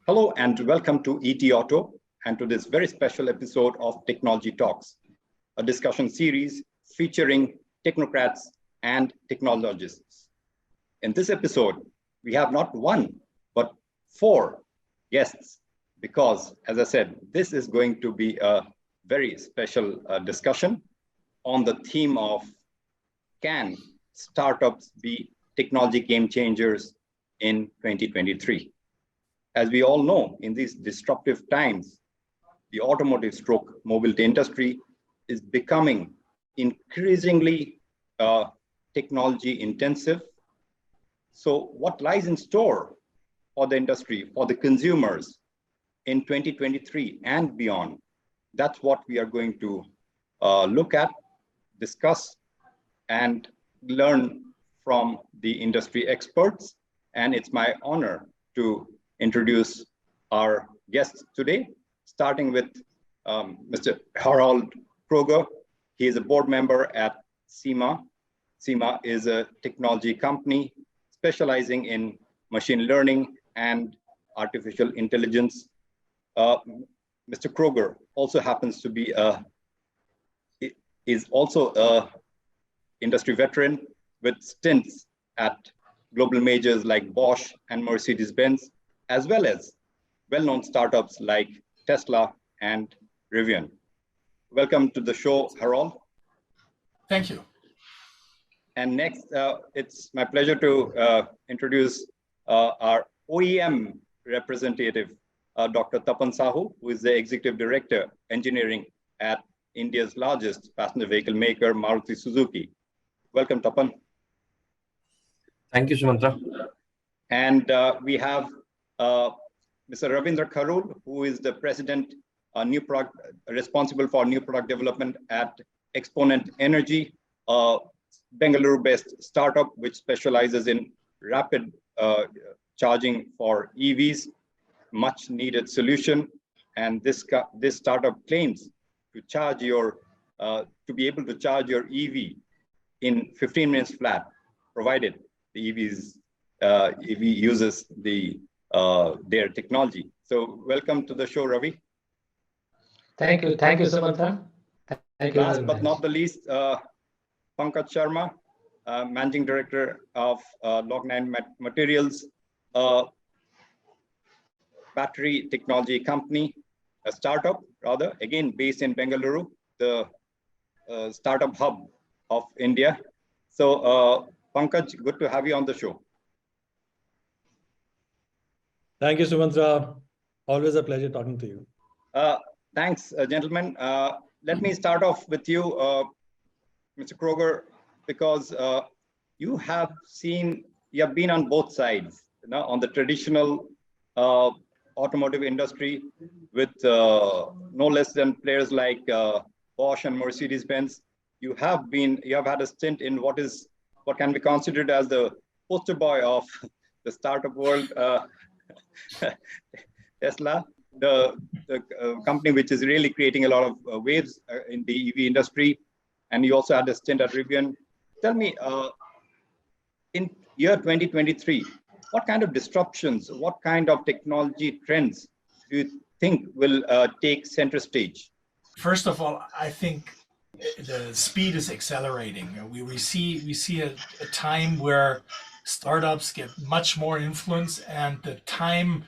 Hello and welcome to ETAuto and to this very special episode of Technology Talks, a discussion series featuring technocrats and technologists. In this episode, we have not one, but four guests because, as I said, this is going to be a very special discussion on the theme of can startups be technology game changers in 2023? As we all know, in these disruptive times, the automotive stroke mobility industry is becoming increasingly technology intensive. So what lies in store for the industry, for the consumers in 2023 and beyond? That's what we are going to look at, discuss, and learn from the industry experts. And it's my honor to introduce our guests today, starting with Mr. Harald Kroeger. He is a board member at SiMa. SiMa is a technology company specializing in machine learning and artificial intelligence. Mr. Kroeger also happens to be is also a industry veteran with stints at global majors like Bosch and Mercedes-Benz, as well as well-known startups like Tesla and Rivian. Welcome to the show, Harald. Thank you. And next, it's my pleasure to introduce our OEM representative, Dr. Tapan Sahoo, who is the Executive Director, Engineering at India's largest passenger vehicle maker, Maruti Suzuki. Welcome, Tapan. Thank you, Sumanta. And we have Mr. Ravindra Kharul, who is the president, new product responsible for new product development at Exponent Energy, a Bengaluru-based startup which specializes in rapid charging for EVs, much needed solution. And this startup claims to charge your to be able to charge your EV in 15 minutes flat, provided the EV uses their technology. So welcome to the show, Ravi. Thank you, Samantha. Thank you. Last but not the least, Pankaj Sharma, Managing Director of Log9 Materials, a battery technology company, a startup rather, again based in Bengaluru, the startup hub of India. So Pankaj, good to have you on the show. Thank you, Sumanta. Always a pleasure talking to you. Thanks, gentlemen. Let me start off with you, Mr. Kroeger, because you have been on both sides, on the traditional automotive industry with no less than players like Bosch and Mercedes-Benz. You have had a stint in what can be considered as the poster boy of the startup world, Tesla, the company which is really creating a lot of waves in the EV industry. And you also had a stint at Rivian. Tell me, in year 2023, what kind of disruptions, what kind of technology trends do you think will take center stage? First of all, I think the speed is accelerating. We see a time where startups get much more influence, and the time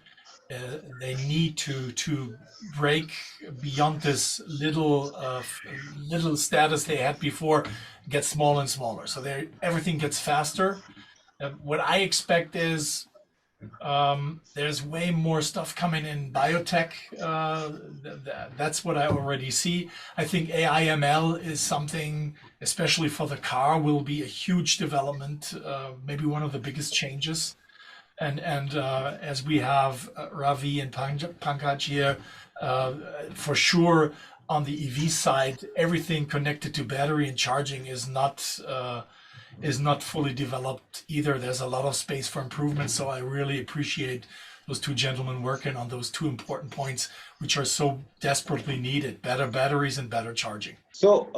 they need to break beyond this little status they had before gets smaller and smaller. So everything gets faster. What I expect is there's way more stuff coming in biotech. That's what I already see. I think AI ML is something, especially for the car, will be a huge development, maybe one of the biggest changes. And as we have Ravi and Pankaj here, for sure on the EV side, everything connected to battery and charging is not fully developed either. There's a lot of space for improvement. So I really appreciate those two gentlemen working on those two important points, which are so desperately needed: better batteries and better charging. So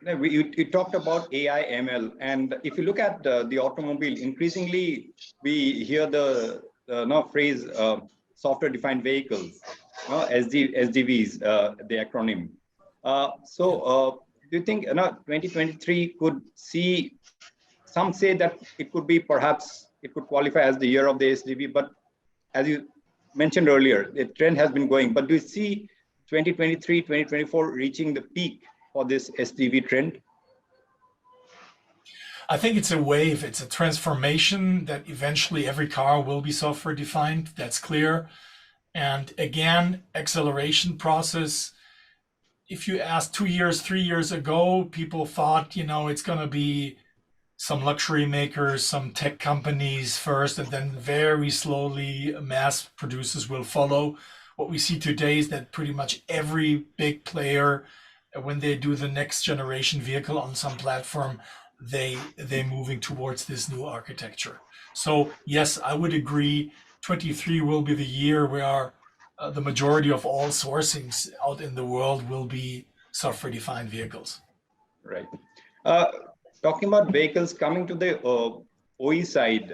you talked about AI ML, and if you look at the automobile, increasingly we hear the phrase software-defined vehicles, SDVs, the acronym. Do you think 2023 could see, some say that it could be perhaps, it could qualify as the year of the SDV, but as you mentioned earlier, the trend has been going, but do you see 2023, 2024 reaching the peak for this SDV trend? I think it's a wave, it's a transformation that eventually every car will be software defined, that's clear. And again, acceleration process. If you asked 2 years, 3 years ago, people thought, it's going to be some luxury makers, some tech companies first, and then very slowly mass producers will follow. What we see today is that pretty much every big player, when they do the next generation vehicle on some platform, they're moving towards this new architecture. So yes, I would agree. 23 will be the year where the majority of all sourcings out in the world will be software-defined vehicles. Right. Talking about vehicles, coming to the OE side,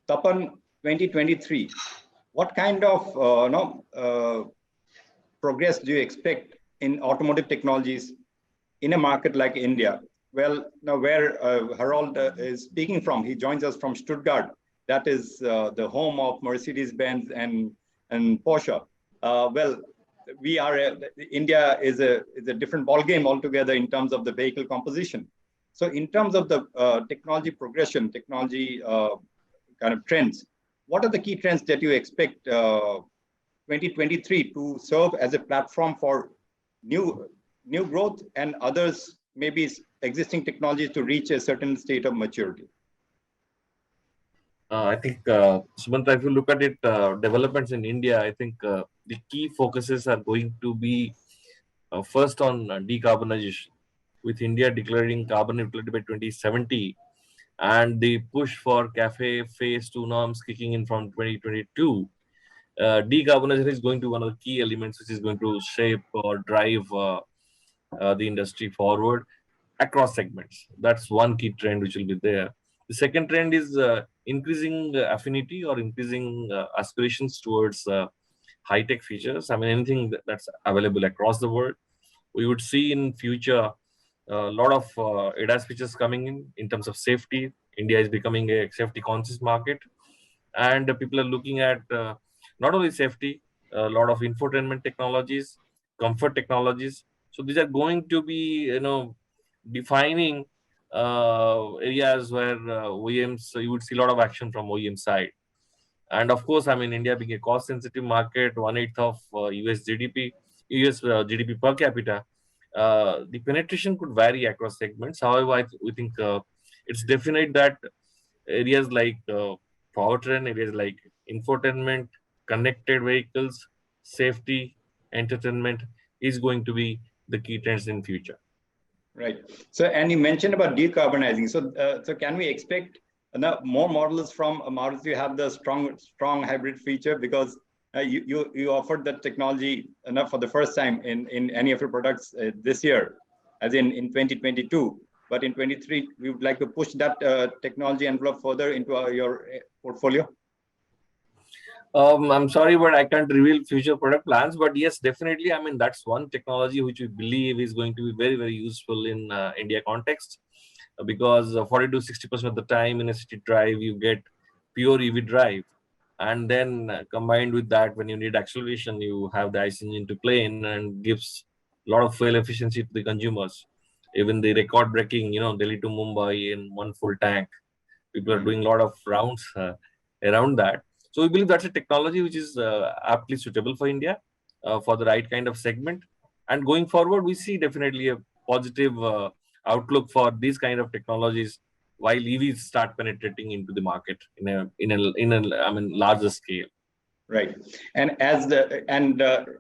Tapan, 2023, what kind of progress do you expect in automotive technologies in a market like India? Well, now where Harald is speaking from, he joins us from Stuttgart. That is the home of Mercedes-Benz and Porsche. Well, India is a different ballgame altogether in terms of the vehicle composition. So in terms of the technology progression, technology kind of trends, what are the key trends that you expect 2023 to serve as a platform for new growth, and others maybe existing technologies to reach a certain state of maturity? I think, Sumanta, if you look at it, developments in India, I think the key focuses are going to be first on decarbonization, with India declaring carbon neutrality by 2070, and the push for CAFE Phase 2 norms kicking in from 2022. Decarbonization is going to be one of the key elements which is going to shape or drive the industry forward across segments. That's one key trend which will be there. The second trend is increasing affinity or increasing aspirations towards high-tech features. I mean, anything that's available across the world. We would see in future a lot of ADAS features coming in terms of safety. India is becoming a safety-conscious market, and people are looking at not only safety, a lot of infotainment technologies, comfort technologies. So these are going to be, defining areas where OEMs, you would see a lot of action from OEM side. And of course, I mean, India being a cost-sensitive market, 1/8 of US GDP, US GDP per capita, the penetration could vary across segments. However, we think it's definite that areas like powertrain, areas like infotainment, connected vehicles, safety, entertainment is going to be the key trends in future. Right. So, and you mentioned about decarbonizing. So can we expect more models from Maruti to have the strong hybrid feature, because you offered that technology for the first time in any of your products this year, as in 2022. But in 23, we would like to push that technology envelope further into your portfolio. I'm sorry, but I can't reveal future product plans. But yes, definitely. I mean, that's one technology which we believe is going to be very, very useful in India context, because 40 to 60% of the time in a city drive, you get pure EV drive. And then combined with that, when you need acceleration, you have the IC engine to play in, and gives a lot of fuel efficiency to the consumers. Even the record breaking, Delhi to Mumbai in one full tank. People are doing a lot of rounds around that. So we believe that's a technology which is aptly suitable for India for the right kind of segment. And going forward, we see definitely a positive outlook for these kind of technologies while EVs start penetrating into the market in a larger scale. Right, and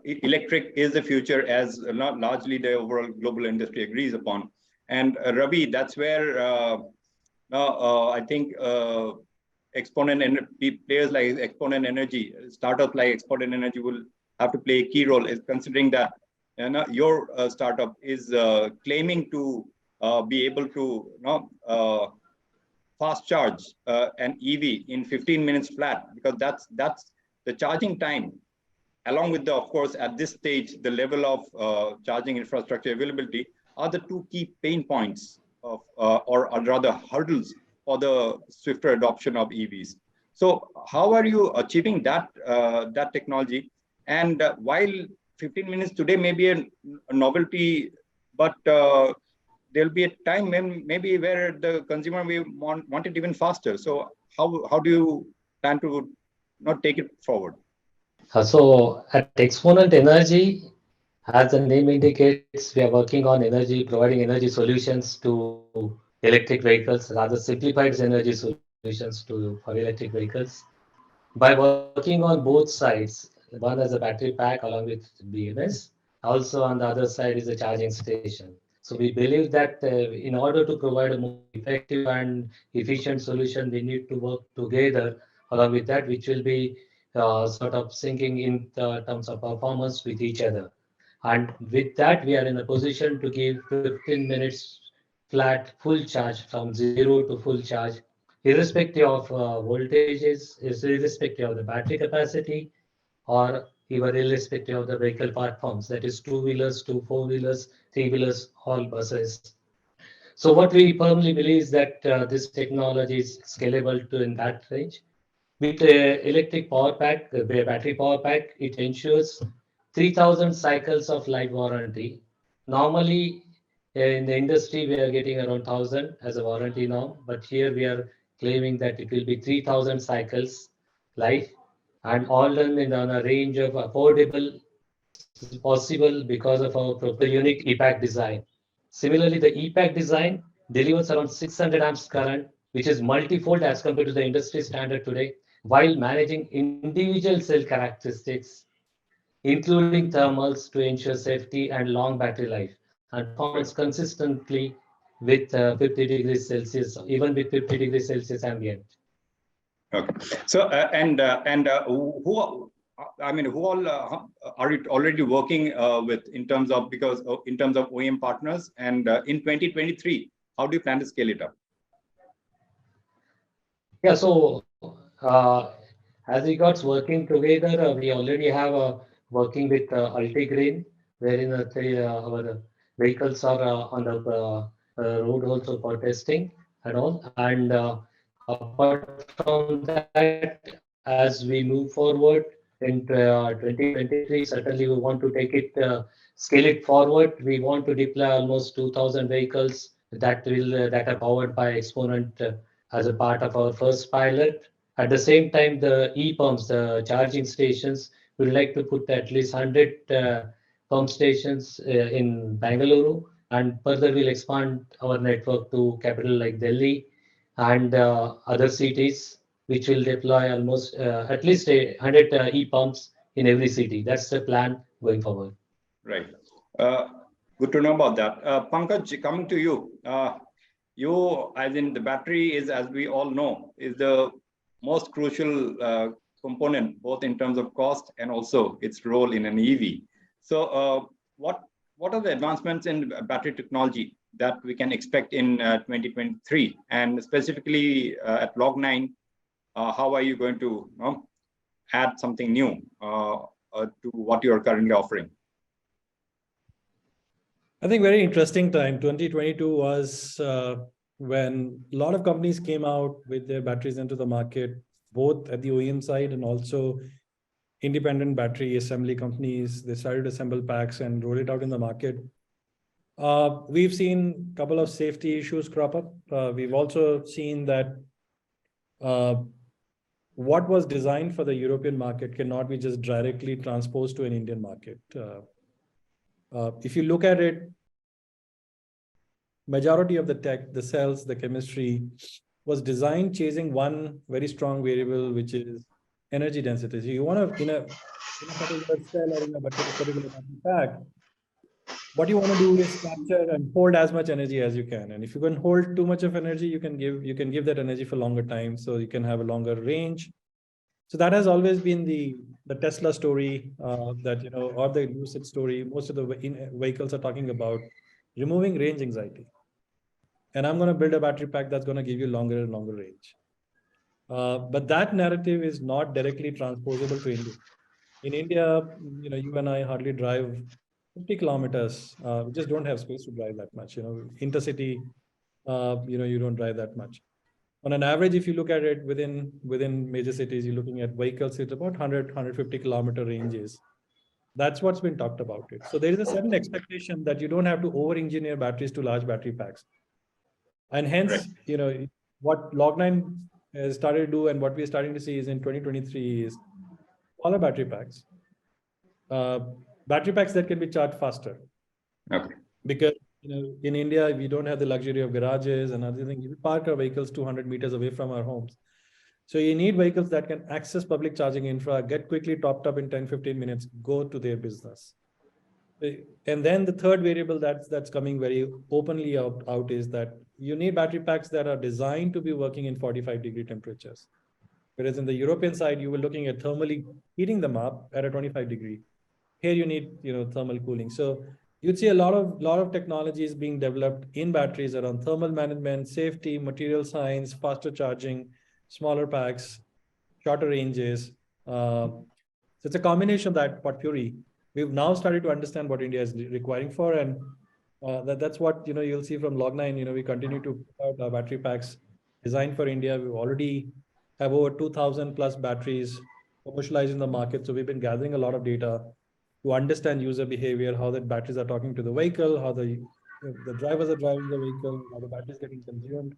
electric is the future, as largely the overall global industry agrees upon. And Ravi, that's where I think players like Exponent Energy, startups like Exponent Energy will have to play a key role, is considering that your startup is claiming to be able to fast charge an EV in 15 minutes flat, because that's the charging time, along with the, of course, at this stage, the level of charging infrastructure availability are the two key pain points of, or rather hurdles for the swifter adoption of EVs. So how are you achieving that, that technology? And while 15 minutes today may be a novelty, but there'll be a time when maybe where the consumer will want it even faster. So how do you plan to not take it forward? So at Exponent Energy, as the name indicates, we are working on energy, providing energy solutions to electric vehicles, rather simplified energy solutions for electric vehicles. By working on both sides, one as a battery pack along with BMS, also on the other side is a charging station. So we believe that in order to provide a more effective and efficient solution, we need to work together along with that, which will be sort of syncing in terms of performance with each other. And with that, we are in a position to give 15 minutes flat full charge from 0 to full charge, irrespective of voltages, irrespective of the battery capacity, or even irrespective of the vehicle platforms, that is two-wheelers, four-wheelers, three-wheelers, all buses. So what we firmly believe is that this technology is scalable to in that range. With electric power pack, the battery power pack, it ensures 3,000 cycles of life warranty. Normally, in the industry, we are getting around 1,000 as a warranty norm, but here we are claiming that it will be 3,000 cycles life, and all done on a range of affordable possible because of our proper unique EPAC design. Similarly, the EPAC design delivers around 600 amps current, which is multifold as compared to the industry standard today, while managing individual cell characteristics, including thermals to ensure safety and long battery life, and performance consistently with 50 degrees Celsius, even with 50 degrees Celsius ambient. Okay. So who? I mean, who all are you already working with in terms of in terms of OEM partners? And in 2023, how do you plan to scale it up? Yeah, so as regards working together, we already have working with Ultigreen, wherein our vehicles are on the road also for testing and all. And apart from that, as we move forward in 2023, certainly we want to take it, scale it forward. We want to deploy almost 2,000 vehicles that are powered by Exponent as a part of our first pilot. At the same time, the e-pumps, the charging stations, we would like to put at least 100 pump stations in Bangalore, and further we'll expand our network to capital like Delhi and other cities, which will deploy almost at least 100 e-pumps in every city. That's the plan going forward. Right. Good to know about that. Pankaj, coming to you. You, as in the battery is, as we all know, is the most crucial component, both in terms of cost and also its role in an EV. So what are the advancements in battery technology that we can expect in 2023? And specifically at Log9, how are you going to add something new to what you are currently offering? I think very interesting time. 2022 was when a lot of companies came out with their batteries into the market, both at the OEM side and also independent battery assembly companies. They started to assemble packs and roll it out in the market. We've seen a couple of safety issues crop up. We've also seen that what was designed for the European market cannot be just directly transposed to an Indian market. If you look at it, majority of the tech, the cells, the chemistry was designed chasing one very strong variable, which is energy density. So you want to, in a particular cell or in a particular pack, what you want to do is capture and hold as much energy as you can. And if you can hold too much of energy, you can give that energy for longer time, so you can have a longer range. So that has always been the Tesla story, that or the Lucid story. Most of the vehicles are talking about removing range anxiety. And I'm going to build a battery pack that's going to give you longer and longer range. But that narrative is not directly transposable to India. In India, you and I hardly drive 50 kilometers. We just don't have space to drive that much. Intercity, you don't drive that much. On an average, if you look at it within major cities, you're looking at vehicles at about 150 kilometer ranges. That's what's been talked about it. So there is a certain expectation that you don't have to over-engineer batteries to large battery packs. And hence, what Log9 has started to do and what we're starting to see is in 2023 is smaller battery packs. Battery packs that can be charged faster. Okay. Because in India, we don't have the luxury of garages and other things. We park our vehicles 200 meters away from our homes. So you need vehicles that can access public charging infra, get quickly topped up in 10-15 minutes, go to their business. And then the third variable that's coming very openly out is that you need battery packs that are designed to be working in 45-degree temperatures. Whereas in the European side, you were looking at thermally heating them up at a 25-degree. Here you need thermal cooling. So you'd see a lot of technologies being developed in batteries around thermal management, safety, material science, faster charging, smaller packs, shorter ranges. So it's a combination of that potpourri. We've now started to understand what India is requiring for, and that's what you'll see from Log9. We continue to put out our battery packs designed for India. We already have over 2,000 plus batteries commercialized in the market. So we've been gathering a lot of data to understand user behavior, how the batteries are talking to the vehicle, how the drivers are driving the vehicle, how the batteries getting consumed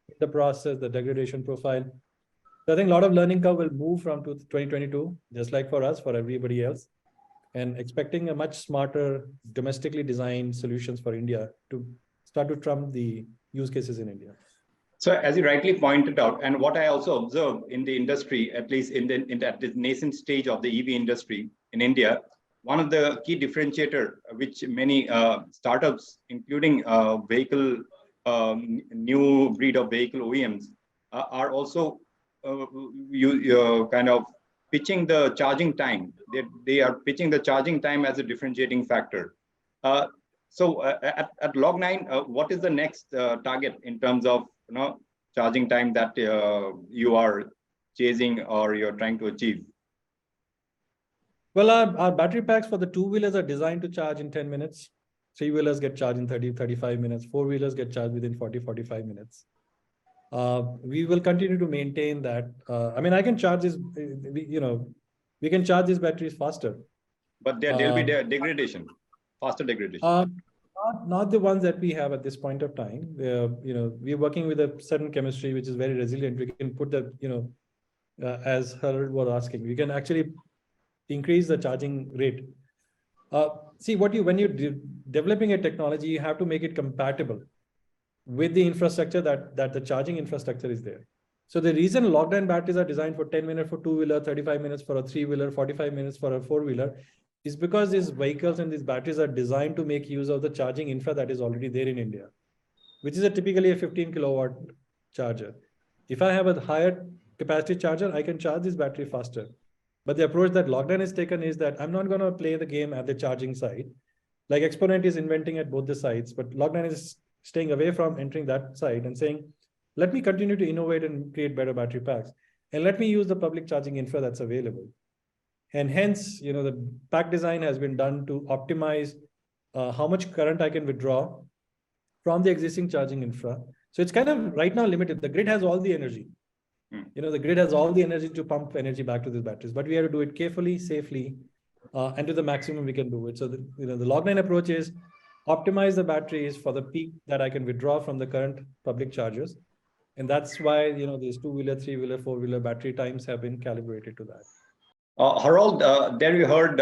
in the process, the degradation profile. So I think a lot of learning curve will move from 2022, just like for us, for everybody else, and expecting a much smarter domestically designed solutions for India to start to trump the use cases in India. So as you rightly pointed out, and what I also observe in the industry, at least in the nascent stage of the EV industry in India, one of the key differentiator, which many startups, including new breed of vehicle OEMs, are also kind of pitching the charging time. They are pitching the charging time as a differentiating factor. So at Log9, what is the next target in terms of charging time that you are chasing or you're trying to achieve? Well, our battery packs for the two-wheelers are designed to charge in 10 minutes. Three-wheelers get charged in 35 minutes. Four-wheelers get charged within 45 minutes. We will continue to maintain that. I can charge this, we can charge these batteries faster. But there'll be degradation, faster degradation. Not the ones that we have at this point of time. We're working with a certain chemistry which is very resilient. We can put that, as Harald was asking, we can actually increase the charging rate. See, when you're developing a technology, you have to make it compatible with the infrastructure that the charging infrastructure is there. So the reason Log9 batteries are designed for 10 minutes for two-wheeler, 35 minutes for a three-wheeler, 45 minutes for a four-wheeler is because these vehicles and these batteries are designed to make use of the charging infra that is already there in India, which is typically a 15 kilowatt charger. If I have a higher capacity charger, I can charge this battery faster. But the approach that Log9 has taken is that I'm not going to play the game at the charging side. Like Exponent is inventing at both the sides, but Log9 is staying away from entering that side and saying, let me continue to innovate and create better battery packs. And let me use the public charging infra that's available. And hence, the pack design has been done to optimize how much current I can withdraw from the existing charging infra. So it's kind of right now limited. The grid has all the energy. The grid has all the energy to pump energy back to these batteries, but we have to do it carefully, safely, and to the maximum we can do it. So the Log9 approach is optimize the batteries for the peak that I can withdraw from the current public chargers. And that's why, these two-wheeler, three-wheeler, four-wheeler battery times have been calibrated to that. Harald, there you heard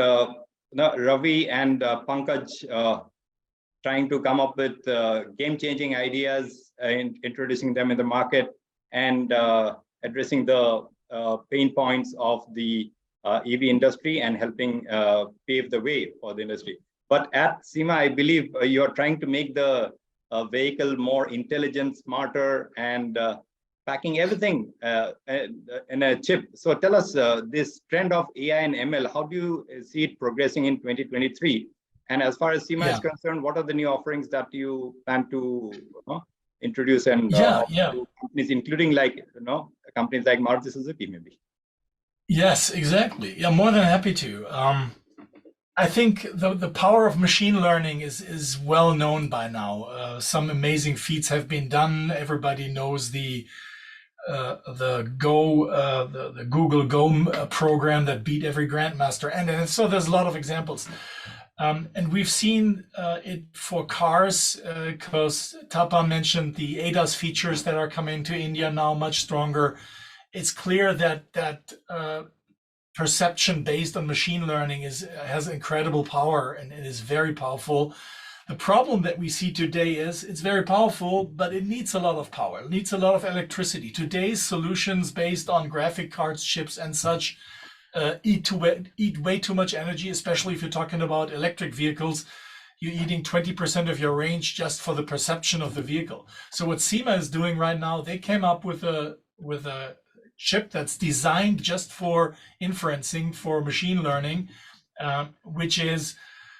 Ravi and Pankaj trying to come up with game-changing ideas and introducing them in the market and addressing the pain points of the EV industry and helping pave the way for the industry. But at SiMa, I believe you are trying to make the vehicle more intelligent, smarter, and packing everything in a chip. So tell us this trend of AI and ML, how do you see it progressing in 2023? And as far as SiMa is concerned, what are the new offerings that you plan to introduce and Yeah. companies, including like companies like Maruti Suzuki, maybe. Yes, exactly. Yeah, more than happy to. I think the power of machine learning is well known by now. Some amazing feats have been done. Everybody knows the Google Go program that beat every grandmaster, and so there's a lot of examples. And we've seen it for cars, because Tapan mentioned the ADAS features that are coming to India now much stronger. It's clear that perception based on machine learning has incredible power and is very powerful. The problem that we see today is it's very powerful, but it needs a lot of power. It needs a lot of electricity. Today's solutions based on graphic cards, chips, and such eat way too much energy, especially if you're talking about electric vehicles. You're eating 20% of your range just for the perception of the vehicle. So what SiMa is doing right now, they came up with a chip that's designed just for inferencing, for machine learning, which is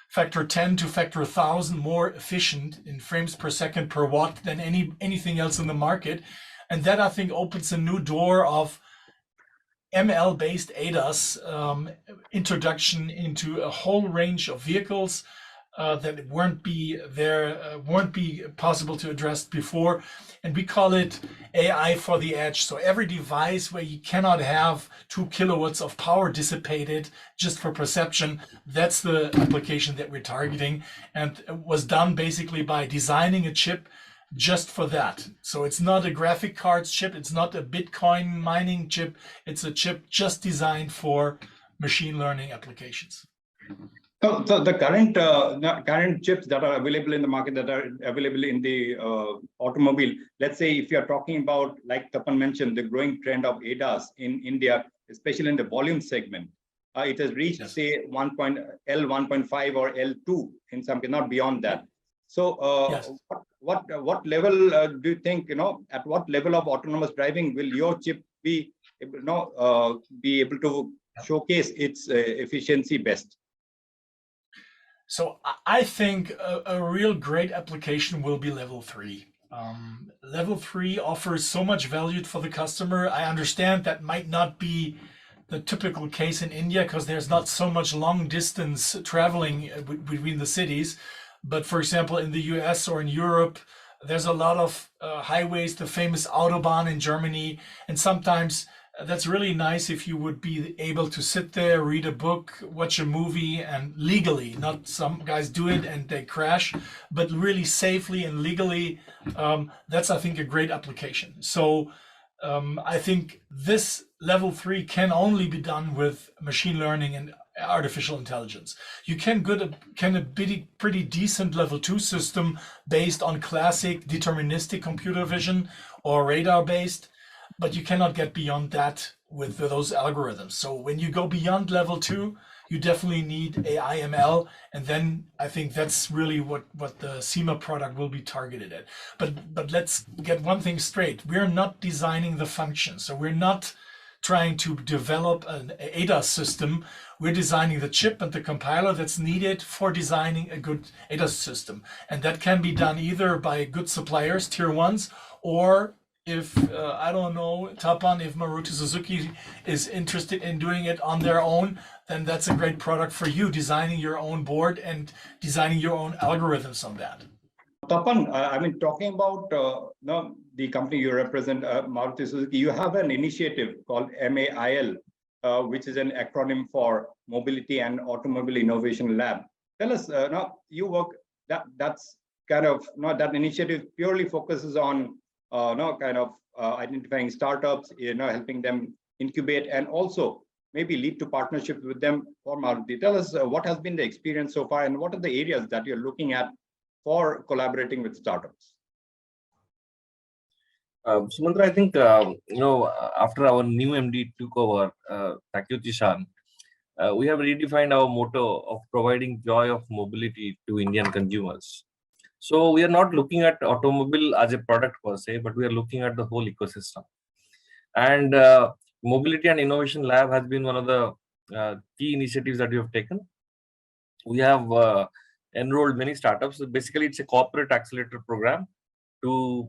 factor 10 to factor 1,000 more efficient in frames per second per watt than anything else in the market. And that, I think, opens a new door of ML-based ADAS introduction into a whole range of vehicles that weren't be possible to address before. And we call it AI for the edge. So every device where you cannot have 2 kilowatts of power dissipated just for perception, that's the application that we're targeting, and it was done basically by designing a chip just for that. So it's not a graphic cards chip, it's not a Bitcoin mining chip, it's a chip just designed for machine learning applications. So the current chips that are available in the market, that are available in the automobile, let's say if you're talking about, like Tapan mentioned, the growing trend of ADAS in India, especially in the volume segment, it has reached, Yes. say, L1.5 or L2 in some case, not beyond that. So Yes. what level do you think, at what level of autonomous driving will your chip be able to showcase its efficiency best? So I think a real great application will be level 3. Level 3 offers so much value for the customer. I understand that might not be the typical case in India because there's not so much long distance traveling between the cities. But for example, in the US or in Europe, there's a lot of highways, the famous Autobahn in Germany, and sometimes that's really nice if you would be able to sit there, read a book, watch a movie, and legally, not some guys do it and they crash, but really safely and legally. That's, I think, a great application. So I think this level 3 can only be done with machine learning and artificial intelligence. You can a pretty decent level 2 system based on classic deterministic computer vision or radar based, but you cannot get beyond that with those algorithms. So when you go beyond level 2, you definitely need AI ML, and then I think that's really what the SiMa product will be targeted at. But let's get one thing straight: we're not designing the function, so we're not trying to develop an ADAS system. We're designing the chip and the compiler that's needed for designing a good ADAS system, and that can be done either by good suppliers, tier ones, or if I don't know, Tapan, if Maruti Suzuki is interested in doing it on their own, then that's a great product for you, designing your own board and designing your own algorithms on that. Tapan, I mean, talking about the company you represent, Maruti Suzuki, you have an initiative called MAIL, which is an acronym for Mobility and Automobile Innovation Lab. Tell us, you work, that's kind of, that initiative purely focuses on identifying startups, helping them incubate and also maybe lead to partnerships with them for Maruti. Tell us what has been the experience so far and what are the areas that you're looking at for collaborating with startups? Sumantha, I think, after our new MD took over, Takyuchi Shan, we have redefined our motto of providing joy of mobility to Indian consumers. So we are not looking at automobile as a product per se, but we are looking at the whole ecosystem. And Mobility and Innovation Lab has been one of the key initiatives that we have taken. We have enrolled many startups. So basically, it's a corporate accelerator program to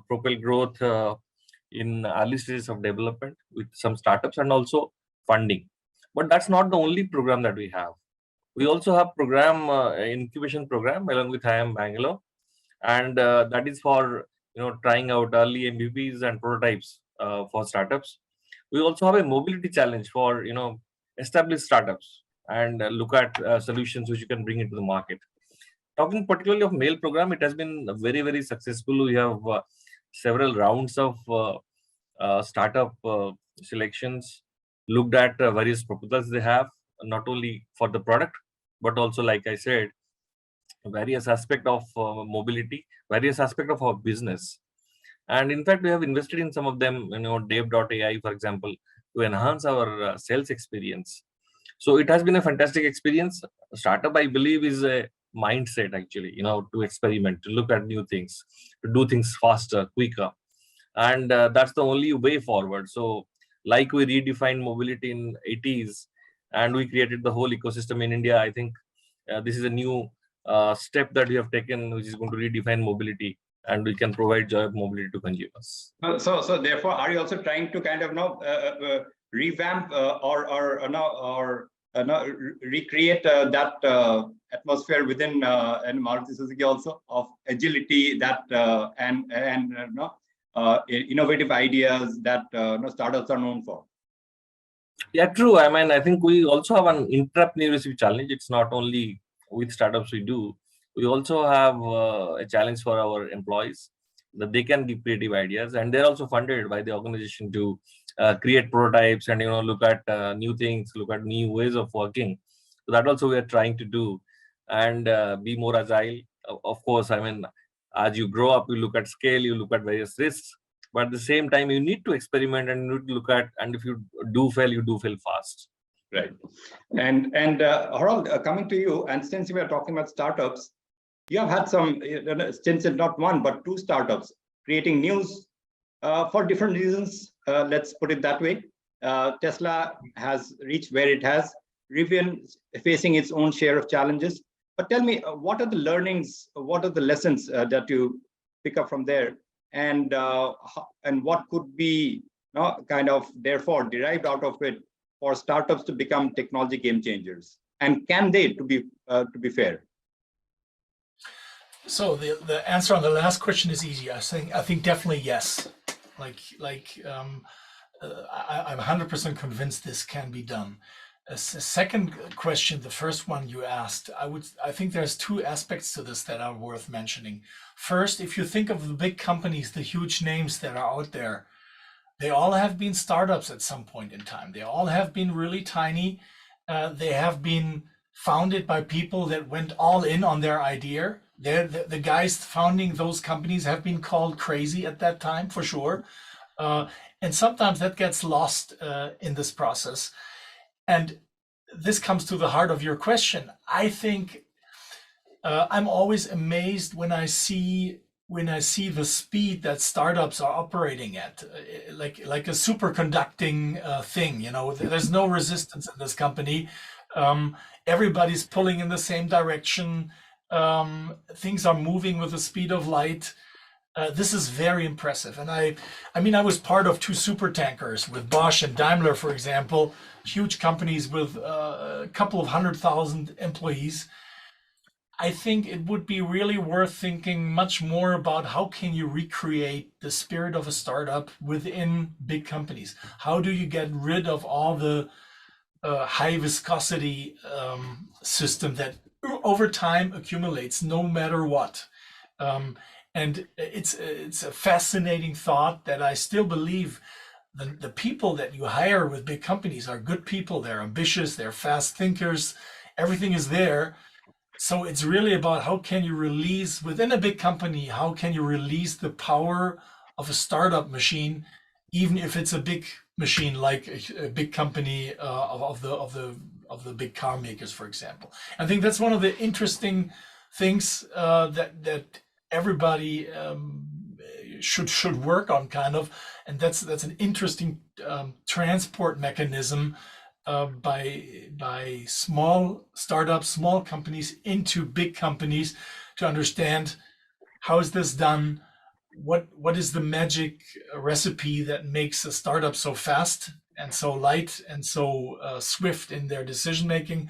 propel growth in early stages of development with some startups and also funding. But that's not the only program that we have. We also have program incubation program along with IIM Bangalore, and that is for trying out early MVPs and prototypes for startups. We also have a mobility challenge for established startups and look at solutions which you can bring into the market. Talking particularly of mail program, it has been very, very successful. We have several rounds of startup selections, looked at various proposals they have, not only for the product, but also, like I said, various aspect of mobility, various aspect of our business. And in fact, we have invested in some of them, Dave.ai, for example, to enhance our sales experience. So it has been a fantastic experience. Startup, I believe, is a mindset actually, to experiment, to look at new things, to do things faster, quicker. And that's the only way forward. So like we redefined mobility in 80s and we created the whole ecosystem in India, I think this is a new step that we have taken, which is going to redefine mobility, and we can provide joy of mobility to consumers. So therefore, are you also trying to kind of revamp or recreate that atmosphere within Maruti Suzuki also of agility that and innovative ideas that startups are known for? Yeah, true. I mean, I think we also have an entrepreneurship challenge. It's not only with startups we do. We also have a challenge for our employees that they can give creative ideas, and they're also funded by the organization to create prototypes and look at new things, look at new ways of working. So that also we are trying to do, and be more agile. Of course, I mean, as you grow up, you look at scale, you look at various risks, but at the same time, you need to experiment and you need to look at, and if you do fail, you do fail fast. Right. And Harald, coming to you, and since we are talking about startups, you have had some stints in not one, but two startups creating news for different reasons. Let's put it that way. Tesla has reached where it has, Rivian facing its own share of challenges. But tell me, what are the learnings, what are the lessons that you pick up from there? And what could be kind of therefore derived out of it for startups to become technology game changers? And can they, to be fair? So the answer on the last question is easy. I think definitely yes. I'm 100% convinced this can be done. Second question, the first one you asked, I think there's two aspects to this that are worth mentioning. First, if you think of the big companies, the huge names that are out there, they all have been startups at some point in time. They all have been really tiny. They have been founded by people that went all in on their idea. The guys founding those companies have been called crazy at that time, for sure. And sometimes that gets lost in this process. And this comes to the heart of your question. I think I'm always amazed when I see the speed that startups are operating at, like a superconducting thing. There's no resistance in this company. Everybody's pulling in the same direction. Things are moving with the speed of light. This is very impressive. And I was part of two super tankers with Bosch and Daimler, for example, huge companies with a couple of 100,000 employees. I think it would be really worth thinking much more about how can you recreate the spirit of a startup within big companies? How do you get rid of all the high viscosity system that over time accumulates no matter what? And it's a fascinating thought that I still believe the people that you hire with big companies are good people. They're ambitious, they're fast thinkers, everything is there. So it's really about how can you release within a big company, how can you release the power of a startup machine, even if it's a big machine like a big company of the big car makers, for example. I think that's one of the interesting things that everybody should work on, kind of, and that's an interesting transport mechanism by small startups, small companies into big companies to understand how is this done, what is the magic recipe that makes a startup so fast and so light and so swift in their decision making,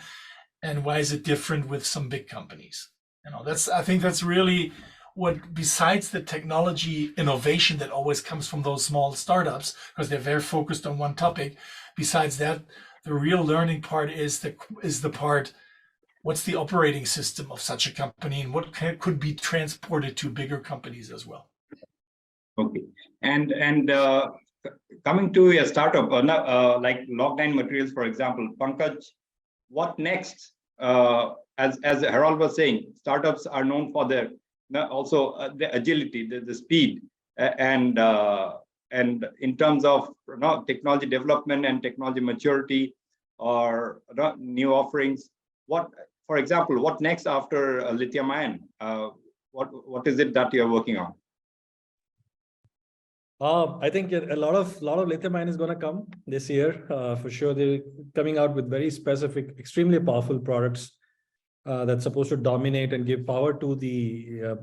and why is it different with some big companies? I think that's really what, besides the technology innovation that always comes from those small startups because they're very focused on one topic. Besides that, the real learning part is the part, what's the operating system of such a company and what could be transported to bigger companies as well. Okay, and coming to a startup like Log9 Materials, for example, Pankaj, what next? As Harald was saying, startups are known for their also the agility, the speed, and in terms of technology development and technology maturity or new offerings. What, for example, what next after lithium ion? What is it that you're working on? I think a lot of lithium ion is going to come this year for sure. They're coming out with very specific, extremely powerful products that's supposed to dominate and give power to the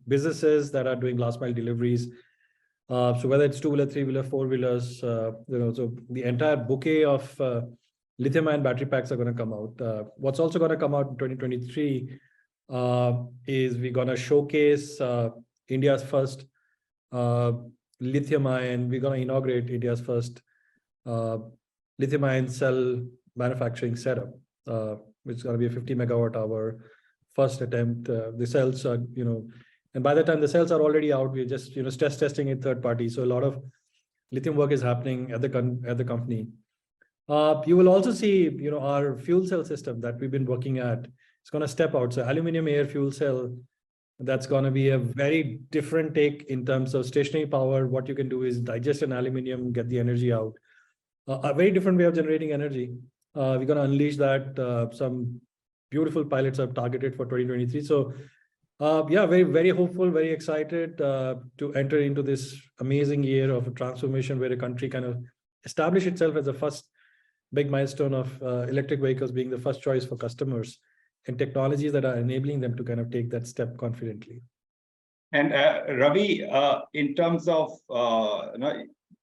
businesses that are doing last mile deliveries. So whether it's 2-wheeler, 3-wheeler, 4-wheelers, so the entire bouquet of lithium ion battery packs are going to come out. What's also going to come out in 2023 is we're going to showcase India's first lithium ion. We're going to inaugurate India's first lithium ion cell manufacturing setup, which is going to be a 50 megawatt hour first attempt. The cells are, and by the time the cells are already out, we're just stress testing it third party. So a lot of lithium work is happening at the company. You will also see our fuel cell system that we've been working at. It's going to step out. So aluminum air fuel cell, that's going to be a very different take in terms of stationary power. What you can do is digest an aluminum, get the energy out. A very different way of generating energy. We're going to unleash that. Some beautiful pilots are targeted for 2023. So yeah, very, very hopeful, very excited to enter into this amazing year of a transformation where a country kind of establish itself as the first big milestone of electric vehicles being the first choice for customers and technologies that are enabling them to kind of take that step confidently. And Ravi, in terms of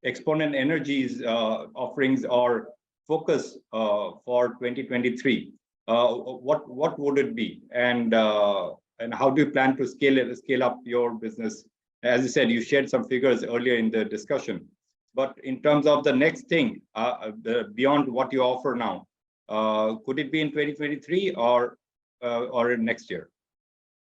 Exponent Energy's offerings or focus for 2023, what would it be, and how do you plan to scale up your business? As you said, you shared some figures earlier in the discussion, but in terms of the next thing, beyond what you offer now, could it be in 2023 or next year?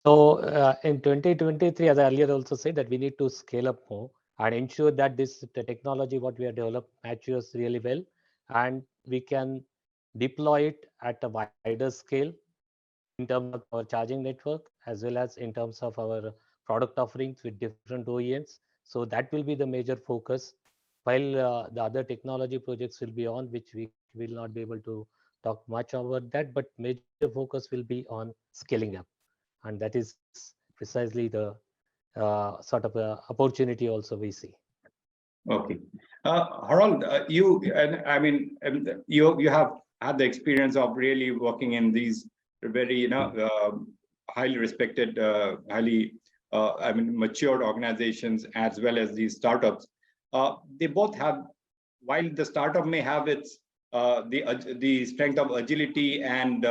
So in 2023, as I earlier also said, that we need to scale up more and ensure that the technology what we have developed matures really well, and we can deploy it at a wider scale in terms of our charging network as well as in terms of our product offerings with different OEMs. So that will be the major focus, while the other technology projects will be on, which we will not be able to talk much about that, but major focus will be on scaling up, and that is precisely the sort of opportunity also we see. Okay, Harald, you have had the experience of really working in these very highly respected, highly matured organizations as well as these startups. They both have, while the startup may have its the strength of agility and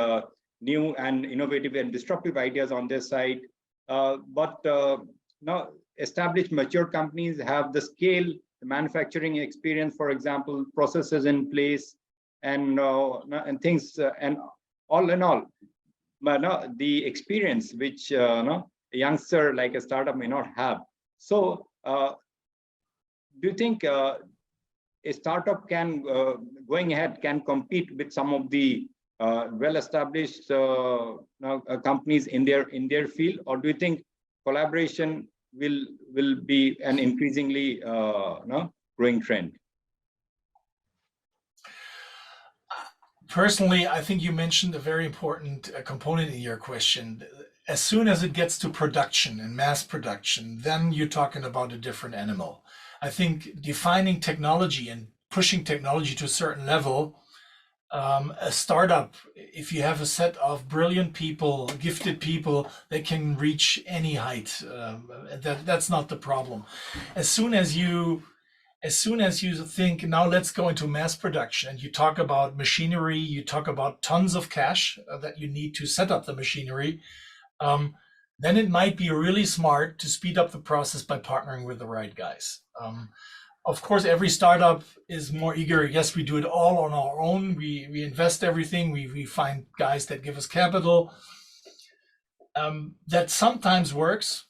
new and innovative and disruptive ideas on their side, but now established mature companies have the scale, the manufacturing experience, for example, processes in place, and things, and all in all, but the experience which a youngster like a startup may not have. So do you think a startup can going ahead can compete with some of the well-established companies in their field, or do you think collaboration will be an increasingly growing trend? Personally, I think you mentioned a very important component in your question. As soon as it gets to production and mass production, then you're talking about a different animal. I think defining technology and pushing technology to a certain level A startup, if you have a set of brilliant people, gifted people, they can reach any height. That's not the problem. As soon as you think, now let's go into mass production, and you talk about machinery, you talk about tons of cash that you need to set up the machinery, then it might be really smart to speed up the process by partnering with the right guys. Of course, every startup is more eager. Yes, we do it all on our own. We invest everything. We find guys that give us capital. That sometimes works.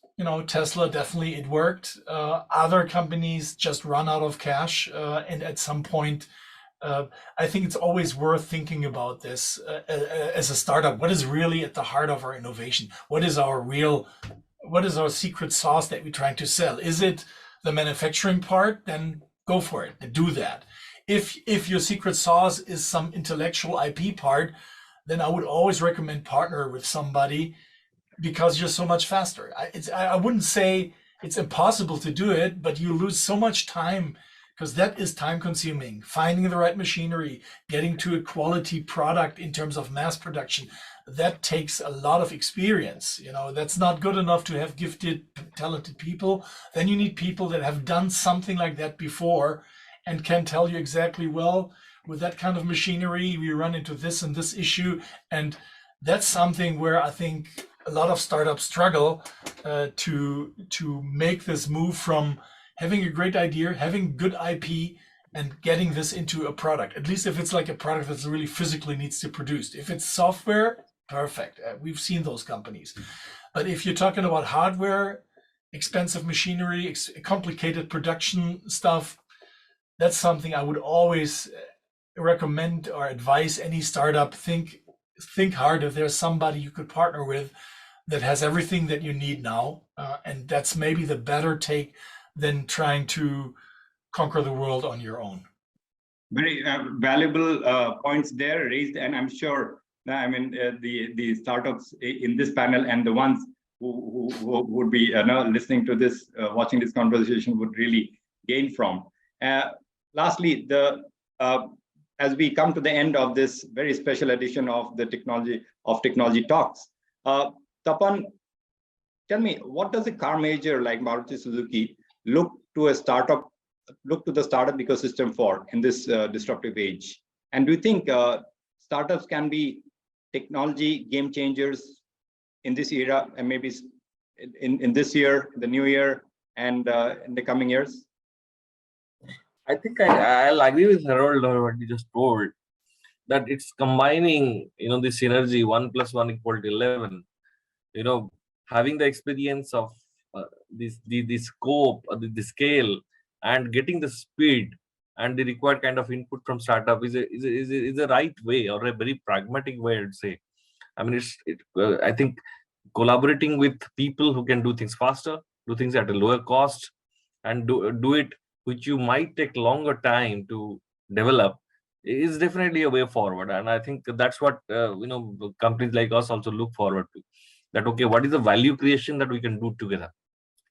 Tesla, definitely it worked. Other companies just run out of cash. And at some point, I think it's always worth thinking about this as a startup. What is really at the heart of our innovation? What is our secret sauce that we're trying to sell? Is it the manufacturing part? Then go for it and do that. If your secret sauce is some intellectual IP part, then I would always recommend partner with somebody, because you're so much faster. I wouldn't say it's impossible to do it, but you lose so much time, because that is time consuming. Finding the right machinery, getting to a quality product in terms of mass production, that takes a lot of experience. That's not good enough to have gifted, talented people. Then you need people that have done something like that before and can tell you exactly, well, with that kind of machinery, we run into this and this issue. And that's something where I think a lot of startups struggle to make this move from having a great idea, having good IP, and getting this into a product. At least if it's like a product that's really physically needs to produce. If it's software, perfect. We've seen those companies. But if you're talking about hardware, expensive machinery, complicated production stuff, that's something I would always recommend or advise any startup. Think hard if there's somebody you could partner with that has everything that you need now. And that's maybe the better take than trying to conquer the world on your own. Very valuable points there raised, and I'm sure the startups in this panel and the ones who would be listening to this, watching this conversation would really gain from. Lastly, as we come to the end of this very special edition of the Technology Talks, Tapan, tell me, what does a car major like Maruti Suzuki look to the startup ecosystem for in this disruptive age? And do you think startups can be technology game changers in this era, and maybe in this year, the new year, and in the coming years? I think I'll agree with Harald on what you just told, that it's combining, this synergy, 1 + 1 = 11. Having the experience of the scope, the scale, and getting the speed and the required kind of input from startup is a right way, or a very pragmatic way, I'd say. I think collaborating with people who can do things faster, do things at a lower cost, and do it, which you might take longer time to develop, is definitely a way forward. And I think that's what companies like us also look forward to. That, okay, what is the value creation that we can do together?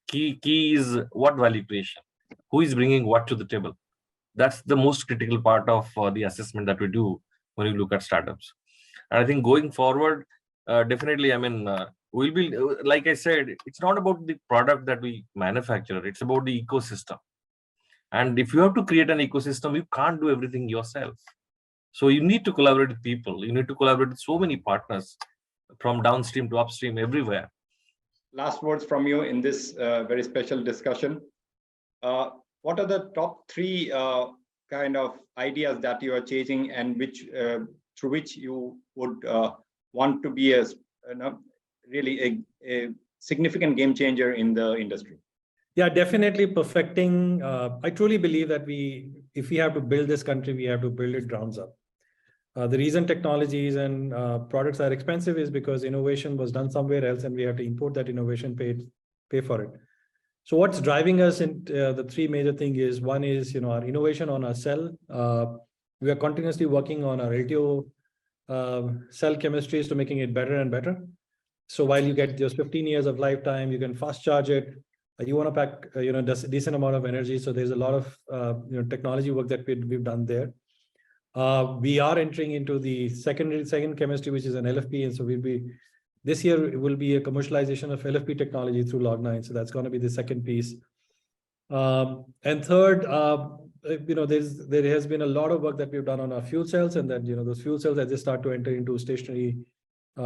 Key is what value creation? Who is bringing what to the table? That's the most critical part of the assessment that we do when you look at startups. And I think going forward, definitely, we'll be, like I said, it's not about the product that we manufacture, it's about the ecosystem. And if you have to create an ecosystem, you can't do everything yourself. So you need to collaborate with people. You need to collaborate with so many partners, from downstream to upstream, everywhere. Last words from you in this very special discussion. What are the top 3 kind of ideas that you are chasing, and through which you would want to be really a significant game changer in the industry? Yeah, definitely perfecting. I truly believe that if we have to build this country, we have to build it grounds up. The reason technologies and products are expensive is because innovation was done somewhere else, and we have to import that innovation, pay for it. So what's driving us in the 3 major things is, one is our innovation on our cell. We are continuously working on our LTO cell chemistries to making it better and better. So while you get just 15 years of lifetime, you can fast charge it. You want to pack decent amount of energy. So there's a lot of technology work that we've done there. We are entering into the second chemistry, which is an LFP, and so this year it will be a commercialization of LFP technology through Log9. So that's going to be the second piece. And third, there has been a lot of work that we've done on our fuel cells, and that those fuel cells, as they start to enter into stationary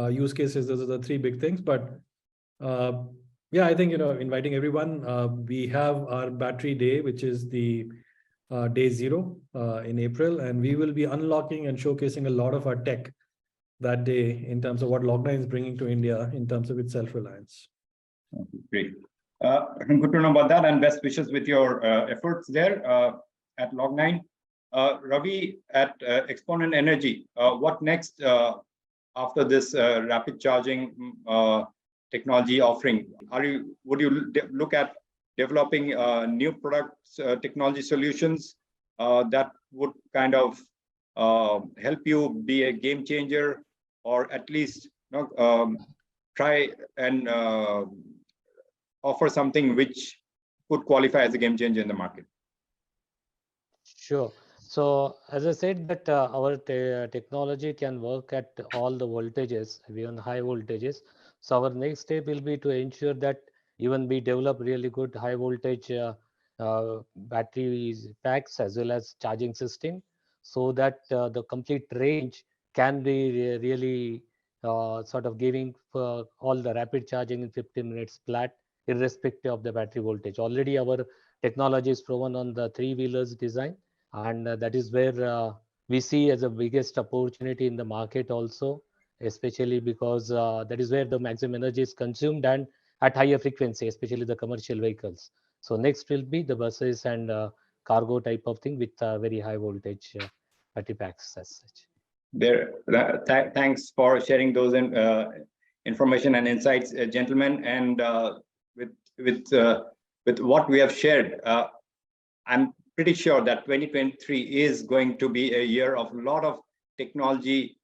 use cases, those are the three big things. But yeah, I think inviting everyone. We have our battery day, which is the day 0 in April, and we will be unlocking and showcasing a lot of our tech that day in terms of what Log9 is bringing to India in terms of its self-reliance. Great. Good to know about that, and best wishes with your efforts there at Log9. Ravi, at Exponent Energy, what next after this rapid charging technology offering? Would you look at developing new products, technology solutions that would kind of help you be a game changer, or at least try and offer something which could qualify as a game changer in the market? Sure. So as I said, that our technology can work at all the voltages, even high voltages. So our next step will be to ensure that even we develop really good high voltage battery packs as well as charging system, so that the complete range can be really sort of giving for all the rapid charging in 15 minutes flat, irrespective of the battery voltage. Already our technology is proven on the 3-wheelers design, and that is where we see as the biggest opportunity in the market also, especially because that is where the maximum energy is consumed and at higher frequency, especially the commercial vehicles. So next will be the buses and cargo type of thing with very high voltage battery packs as such. Thanks for sharing those information and insights, gentlemen. And with what we have shared, I'm pretty sure that 2023 is going to be a year of a lot of technology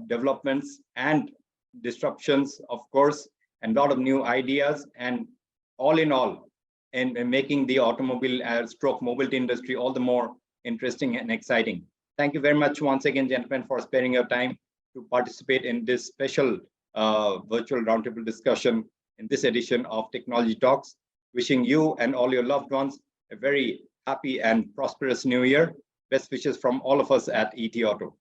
developments and disruptions, of course, and a lot of new ideas, and all in all, in making the automobile stroke mobility industry all the more interesting and exciting. Thank you very much once again, gentlemen, for sparing your time to participate in this special virtual roundtable discussion in this edition of Technology Talks. Wishing you and all your loved ones a very happy and prosperous new year. Best wishes from all of us at ETAuto.